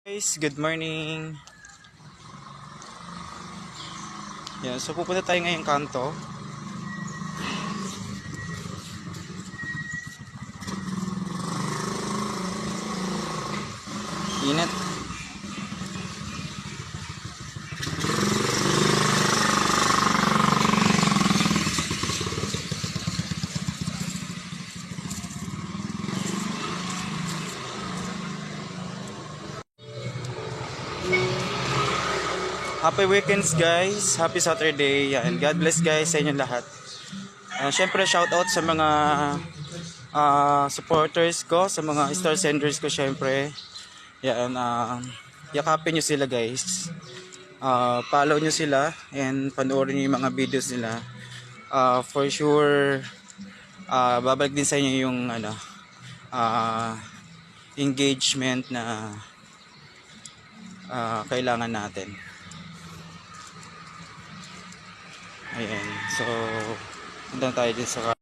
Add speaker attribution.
Speaker 1: Guys, good morning. Yan, so pupunta tayo ngayong kanto. Init. Happy weekends guys. Happy Saturday. Yan. God bless guys sa inyong lahat. Syempre shout out sa mga supporters ko, sa mga star senders ko syempre. Yan, yakapin nyo sila guys. Follow nyo sila and panoorin nyo yung mga videos nila. For sure babalik din sa inyo yung engagement na kailangan natin. Ayan, so punta tayo din sa